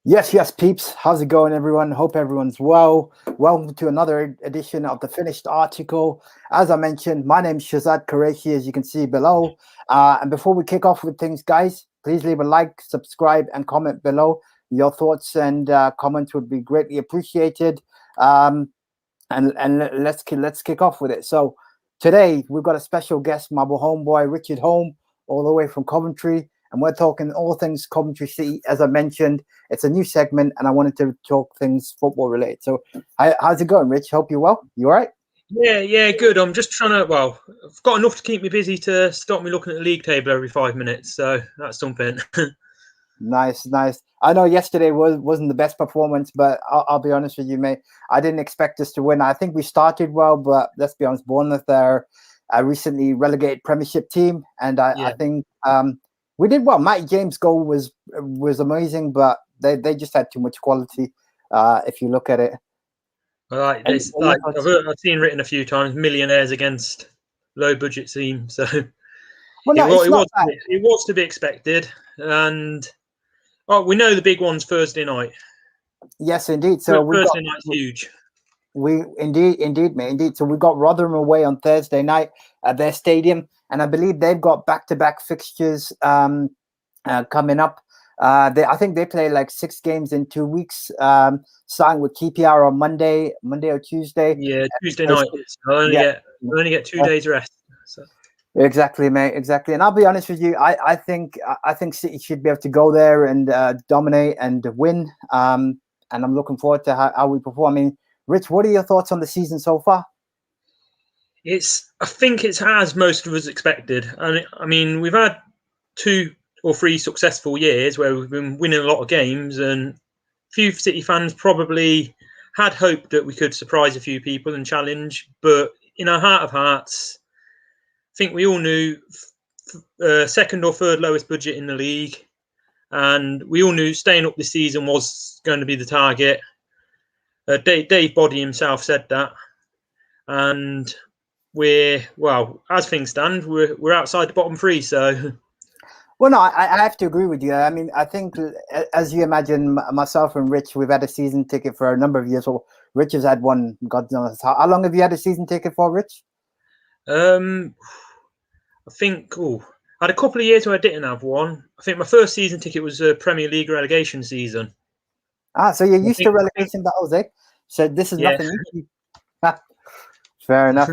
Yes, peeps. How's it going, everyone? Hope everyone's well. Welcome to another edition of the Finished Article. As I mentioned, my name is Shazad Qureshi, as you can see below. And before we kick off with things, guys, please leave a like, subscribe, and comment below. Your thoughts and comments would be greatly appreciated. And let's kick off with it. So today we've got a special guest, my homeboy Richard Home, all the way from Coventry. And we're talking all things Coventry City. As I mentioned, it's a new segment, and I wanted to talk things football related. So, how's it going, Rich? Hope you're well. You all right? Yeah, good. I'm just trying to. Well, I've got enough to keep me busy to stop me looking at the league table every 5 minutes. So that's something. Nice. I know yesterday wasn't the best performance, but I'll be honest with you, mate. I didn't expect us to win. I think we started well, but let's be honest, Bournemouth are a recently relegated Premiership team, and I think we did well. Matty James' goal was amazing, but they just had too much quality. If you look at it, I've seen written a few times, millionaires against low budget team. So it was to be expected, and we know the big one's Thursday night. Yes, indeed. So Thursday night's huge. We indeed, mate, indeed. So we got Rotherham away on Thursday night at their stadium, and I believe they've got back-to-back fixtures coming up. I think they play like 6 games in 2 weeks, starting with QPR on Monday or Tuesday. Yeah, Tuesday night. I only get 2 days rest. So. Exactly, mate. Exactly. And I'll be honest with you, I think City should be able to go there and dominate and win. And I'm looking forward to how we perform. I mean, Rich, what are your thoughts on the season so far? I think it's as most of us expected. I mean, we've had 2 or 3 successful years where we've been winning a lot of games, and few City fans probably had hoped that we could surprise a few people and challenge. But in our heart of hearts, I think we all knew second or third lowest budget in the league, and we all knew staying up this season was going to be the target. Dave Boddy himself said that, and as things stand, we're outside the bottom 3. So, well, no, I have to agree with you. I mean, I think, as you imagine, myself and Rich, we've had a season ticket for a number of years. Well, Rich has had one. God knows how long have you had a season ticket for, Rich? I think I had a couple of years where I didn't have one. I think my first season ticket was a Premier League relegation season. So you're used to relegation battles, eh? So this is nothing new. Fair enough.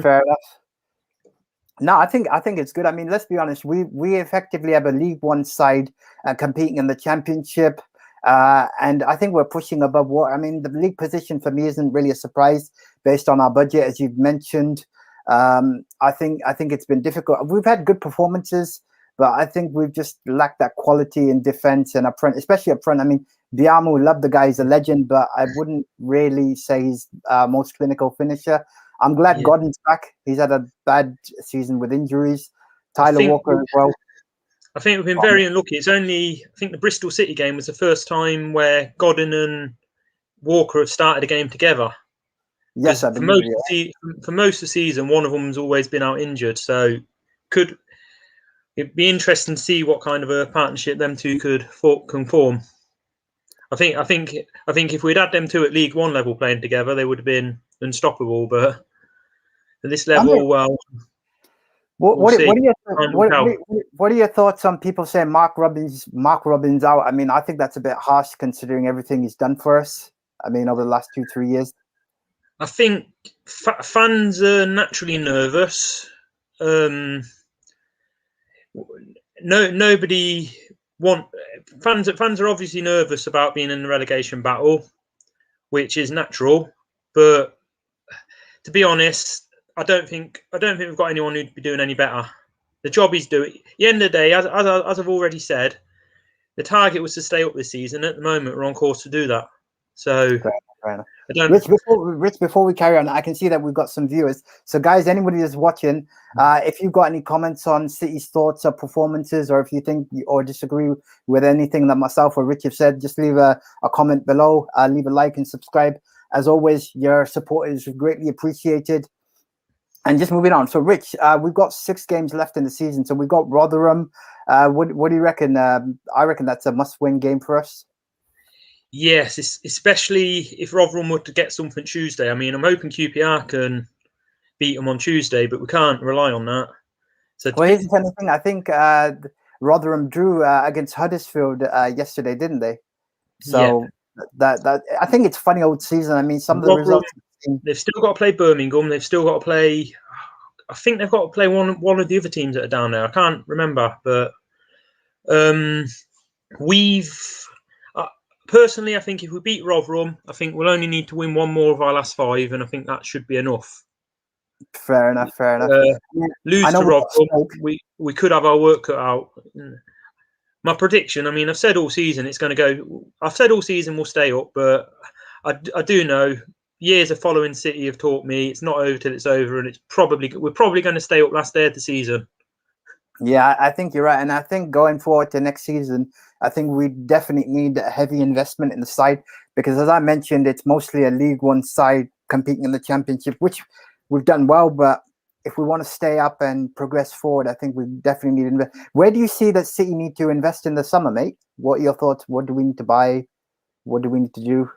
No, I think it's good. I mean, let's be honest. We effectively have a League One side competing in the Championship, and I think we're pushing above what. I mean, the league position for me isn't really a surprise based on our budget, as you've mentioned. I think it's been difficult. We've had good performances, but I think we've just lacked that quality in defense and up front, especially up front. I mean, Diamu, love the guy, he's a legend, but I wouldn't really say he's most clinical finisher. I'm glad Gordon's back. He's had a bad season with injuries. Tyler Walker as well. I think we've been very unlucky. I think the Bristol City game was the first time where Gordon and Walker have started a game together. Yes, I believe for most of the season, one of them's always been out injured. So it'd be interesting to see what kind of a partnership them two can form. I think if we'd had them two at League One level playing together, they would have been unstoppable. But at this level, what are your thoughts on people saying Mark Robins out? I mean, I think that's a bit harsh considering everything he's done for us. I mean, over the last 2-3 years. I think fans are naturally nervous. Fans are obviously nervous about being in the relegation battle, which is natural. But to be honest, I don't think we've got anyone who'd be doing any better. The job he's doing. At the end of the day, as I've already said, the target was to stay up this season. At the moment, we're on course to do that. So. Fair enough. Rich, before we carry on, I can see that we've got some viewers. So, guys, anybody that's watching, if you've got any comments on City's thoughts or performances, or if you think or disagree with anything that myself or Rich have said, just leave a comment below. Leave a like and subscribe. As always, your support is greatly appreciated. And just moving on. So, Rich, we've got 6 games left in the season. So we've got Rotherham. What do you reckon? I reckon that's a must-win game for us. Yes, especially if Rotherham were to get something Tuesday. I mean, I'm hoping QPR can beat them on Tuesday, but we can't rely on that. So Well, here's the funny thing. I think Rotherham drew against Huddersfield yesterday, didn't they? So that I think it's funny old season. I mean, some of the Rotherham, results. they've still got to play Birmingham. They've still got to play. I think they've got to play one of the other teams that are down there. I can't remember, but we've personally, I think if we beat Rotherham, I think we'll only need to win one more of our last 5, and I think that should be enough. Fair enough. Fair enough. Lose to Rotherham, we could have our work cut out. My prediction, I mean, I've said all season it's going to go. I've said all season we'll stay up, but I do know years of following City have taught me it's not over till it's over, and we're probably going to stay up last day of the season. Yeah, I think you're right, and I think going forward to next season, I think we definitely need a heavy investment in the side because, as I mentioned, it's mostly a League One side competing in the Championship, which we've done well. But if we want to stay up and progress forward, I think we definitely need to invest. Where do you see that City need to invest in the summer, mate? What are your thoughts? What do we need to buy? What do we need to do?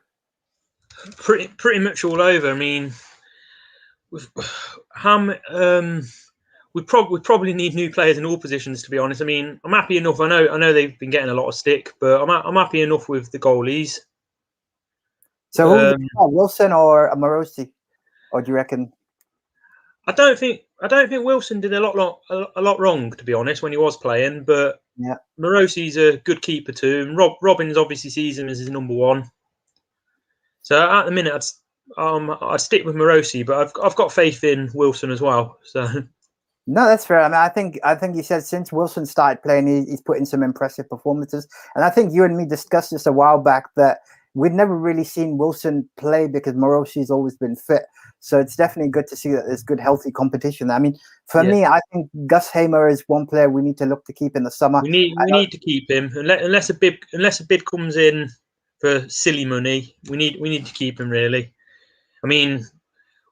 Pretty much all over. I mean, we probably need new players in all positions. To be honest, I mean, I'm happy enough. I know they've been getting a lot of stick, but I'm happy enough with the goalies. So who Wilson or Morosi, or do you reckon? I don't think Wilson did a lot wrong, to be honest, when he was playing. But yeah, Morosi's a good keeper too, and Robbins obviously sees him as his number one. So at the minute, I'd stick with Morosi, but I've got faith in Wilson as well. So no, that's fair. I mean, I think you said since Wilson started playing, he's put in some impressive performances, and I think you and me discussed this a while back that we'd never really seen Wilson play because Morosi's always been fit. So it's definitely good to see that there's good, healthy competition. I mean, for me, I think Gus Hamer is one player we need to look to keep in the summer. We need to keep him unless a bid comes in for silly money. We need to keep him really. I mean,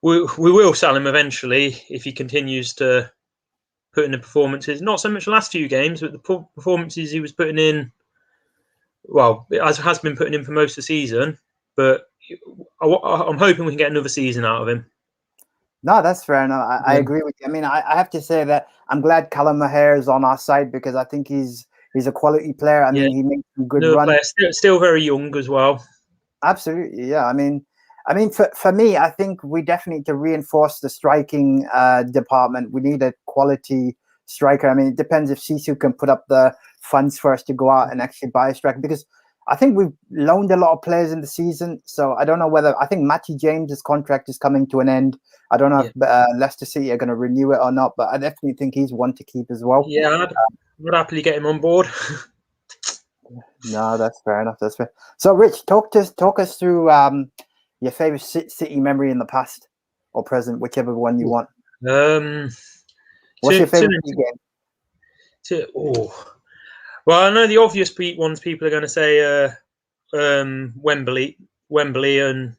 we will sell him eventually if he continues to put in the performances. Not so much the last few games, but the performances he was putting in. Well, has been putting in for most of the season, but I'm hoping we can get another season out of him. No, that's fair enough. I agree with you. I mean, I have to say that I'm glad Callum Maher is on our side because I think he's a quality player. I mean, he makes some good runs. Still very young as well. Absolutely, yeah. I mean, for me, I think we definitely need to reinforce the striking department. We need a quality striker. I mean, it depends if Sisu can put up the funds for us to go out and actually buy a striker because I think we've loaned a lot of players in the season. So I don't know whether I think Matty James's contract is coming to an end. I don't know if Leicester City are going to renew it or not, but I definitely think he's one to keep as well. Yeah, I'd happily get him on board. No, that's fair enough. That's fair. So, Rich, talk us through your favorite City memory in the past or present, whichever one you want. What's your favorite game? Well, I know the obvious ones people are going to say Wembley and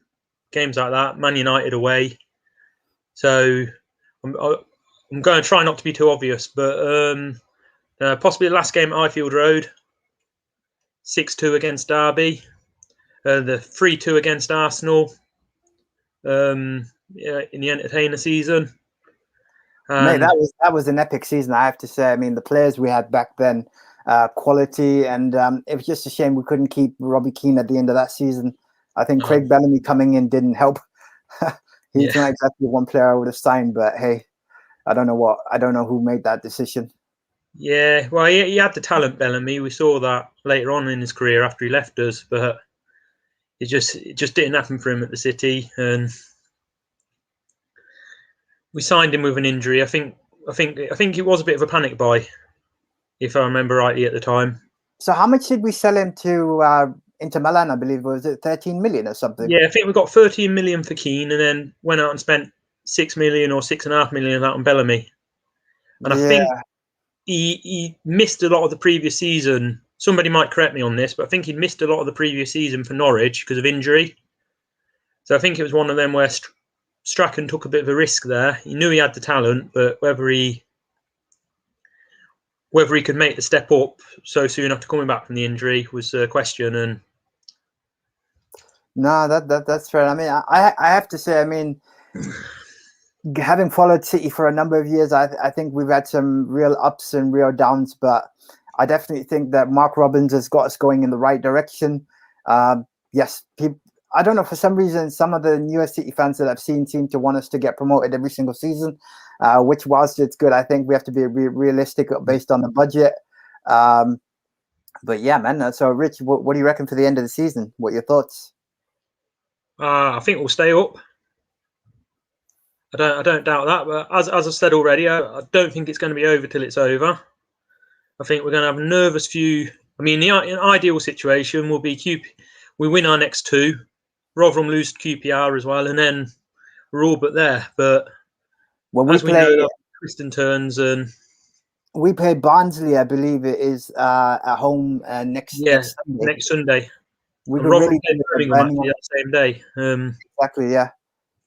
games like that, Man United away. So I'm going to try not to be too obvious, but possibly the last game at Highfield Road, 6-2 against Derby, the 3-2 against Arsenal in the entertainer season. Mate, that was an epic season, I have to say. I mean, the players we had back then, quality, and it was just a shame we couldn't keep Robbie Keane at the end of that season. I think Craig Bellamy coming in didn't help. He's not exactly one player I would have signed, but hey, I don't know who made that decision. Yeah, well, he had the talent, Bellamy. We saw that later on in his career after he left us, but it just didn't happen for him at the City, and we signed him with an injury. I think it was a bit of a panic buy, if I remember rightly at the time. So how much did we sell him to Inter Milan? I believe was it 13 million or something? Yeah, I think we got 13 million for Keane, and then went out and spent 6 million or 6.5 million out on Bellamy. And I think he missed a lot of the previous season. Somebody might correct me on this, but I think he missed a lot of the previous season for Norwich because of injury. So I think it was one of them where Strachan took a bit of a risk there. He knew he had the talent, but whether he could make the step up so soon after coming back from the injury was a question. And No, that's fair. I mean, I have to say, I mean, having followed City for a number of years, I think we've had some real ups and real downs, but I definitely think that Mark Robbins has got us going in the right direction. Yes, I don't know, for some reason, some of the newer City fans that I've seen seem to want us to get promoted every single season, which, whilst it's good, I think we have to be realistic based on the budget. But yeah, man. So, Rich, what do you reckon for the end of the season? What are your thoughts? I think we'll stay up. I don't doubt that. But as I said already, I don't think it's going to be over till it's over. I think we're going to have a nervous few. I mean, the ideal situation will be we win our next two, Rotherham lose QPR as well, and then we're all but there. But as we know, there twists and turns, and we play Barnsley, I believe it is, at home next Sunday. Next Sunday. We could really play Birmingham actually that same day. Exactly, yeah,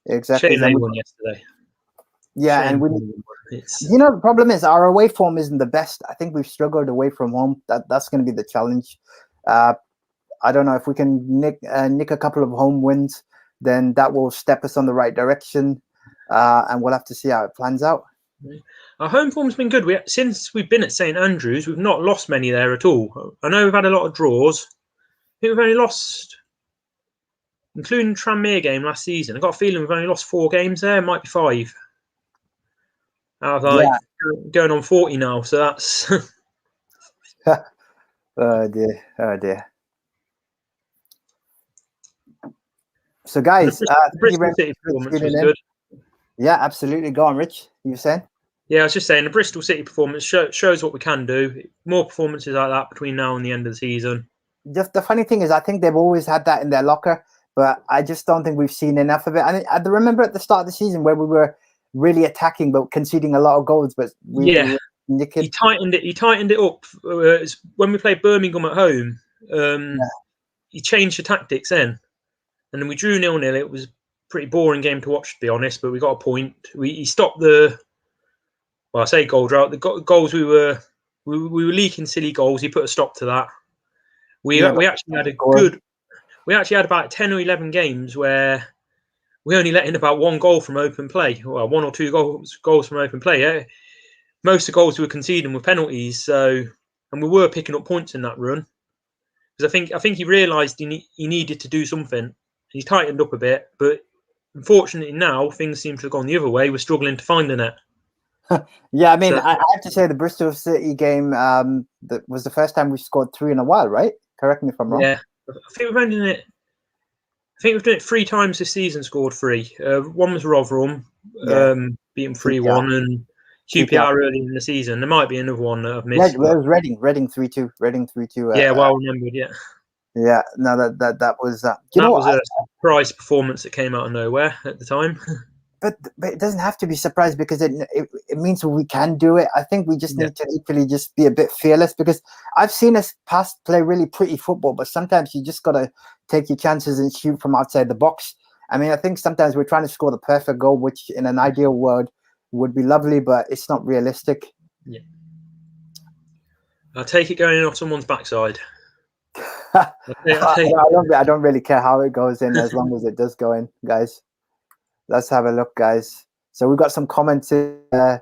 exactly. Shame they won yesterday. Yeah, Shame. and the problem is our away form isn't the best. I think we've struggled away from home. That's going to be the challenge. I don't know if we can nick a couple of home wins, then that will step us on the right direction, and we'll have to see how it plans out. Our home form's been good. Since we've been at St Andrews, we've not lost many there at all. I know we've had a lot of draws. I think we've only lost, including the Tranmere game last season, I've got a feeling we've only lost 4 games there. It might be 5. Out of going on 40 now, so that's... Oh dear. So guys, the Bristol City performance was good. Yeah, absolutely. Go on, Rich. You were saying? Yeah, I was just saying the Bristol City performance shows what we can do. More performances like that between now and the end of the season. Just the funny thing is, I think they've always had that in their locker, but I just don't think we've seen enough of it. I remember at the start of the season where we were really attacking but conceding a lot of goals. But we he tightened it. He tightened it up when we played Birmingham at home. He changed the tactics then, and then we drew 0-0. It was a pretty boring game to watch, to be honest. But we got a point. He stopped I say goal drought. The goals we were leaking silly goals. He put a stop to that. We actually had we actually had about 10 or 11 games where we only let in about 1 goal from open play. Well, 1 or 2 goals from open play. Yeah. Most of the goals we were conceding were penalties. So, and we were picking up points in that run because I think he realised he needed to do something. He tightened up a bit, but unfortunately now things seem to have gone the other way. We're struggling to find the net. Yeah, I mean, I have to say the Bristol City game that was the first time we scored 3 in a while, right? Correct me if I'm wrong. Yeah, I think we've done it 3 times this season. Scored 3. One was Rotherham, beating 3-1, and QPR early in the season. There might be another one that I've missed. It was Reading 3-2. Reading 3-2. Yeah, well remembered. Yeah. Yeah, no, that was. That was a surprise performance that came out of nowhere at the time. But it doesn't have to be surprised because it means we can do it. I think we just need to equally just be a bit fearless, because I've seen us play really pretty football, but sometimes you just got to take your chances and shoot from outside the box. I mean, I think sometimes we're trying to score the perfect goal, which in an ideal world would be lovely, but it's not realistic. Yeah. I'll take it going in off someone's backside. I don't really care how it goes in as long as it does go in, guys. Let's have a look, guys. So we've got some comments in the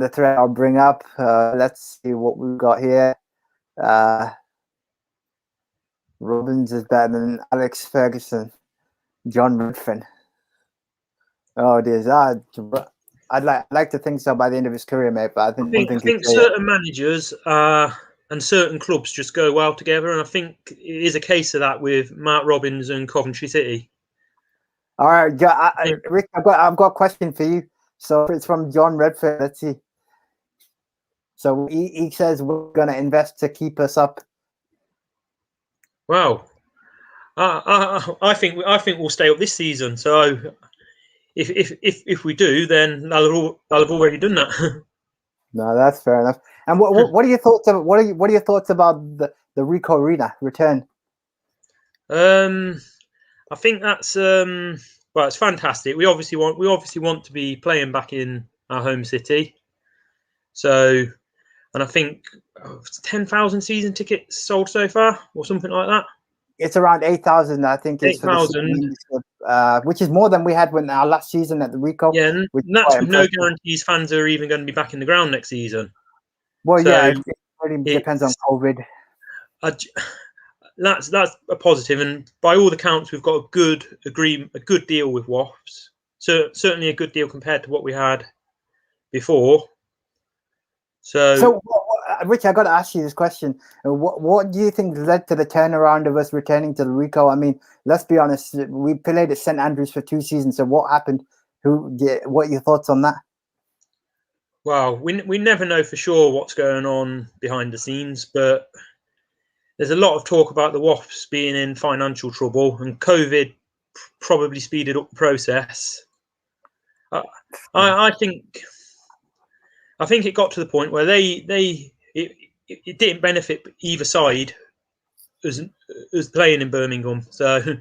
thread I'll bring up. Let's see what we've got here. Robbins is better than Alex Ferguson. John Redfern. Oh, dear. I'd like to think so by the end of his career, mate. But I think certain managers and certain clubs just go well together, and I think it is a case of that with Mark Robbins and Coventry City. All right, Rick, I've got a question for you. So it's from John Redford. Let's see. So he says we're going to invest to keep us up. Wow, I think we'll stay up this season. So if we do, then they'll have already done that. No, that's fair enough. And what are your thoughts about what are your thoughts about the Ricoh Arena return? I think that's it's fantastic. We obviously want to be playing back in our home city. So, and I think 10,000 season tickets sold so far, or something like that. It's around 8,000, I think, is for the 8,000. Which is more than we had when our last season at the Rico. Yeah, and that's with no guarantees fans are even going to be back in the ground next season. Well, So yeah, it really depends on COVID. That's a positive, and by all accounts, we've got a good deal with Wasps. So certainly a good deal compared to what we had before. So Rich, I got to ask you this question. What do you think led to the turnaround of us returning to the Rico? I mean, let's be honest. We played at St Andrews for 2 seasons. So what happened? What are your thoughts on that? Well, we never know for sure what's going on behind the scenes, but there's a lot of talk about the Wasps being in financial trouble, and COVID probably speeded up the process. I think it got to the point where it didn't benefit either side as playing in Birmingham. So,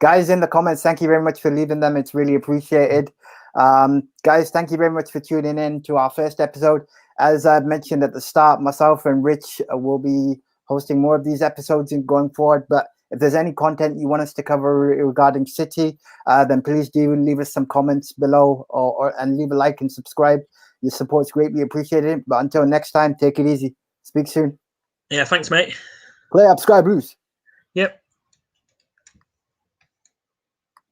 guys in the comments, thank you very much for leaving them. It's really appreciated. Guys, thank you very much for tuning in to our first episode. As I mentioned at the start, myself and Rich will be hosting more of these episodes going forward. But if there's any content you want us to cover regarding City, then please do leave us some comments below and leave a like and subscribe. Your support's greatly appreciated. But until next time, take it easy. Speak soon. Yeah, thanks, mate. Play up, Sky Blues. Yep.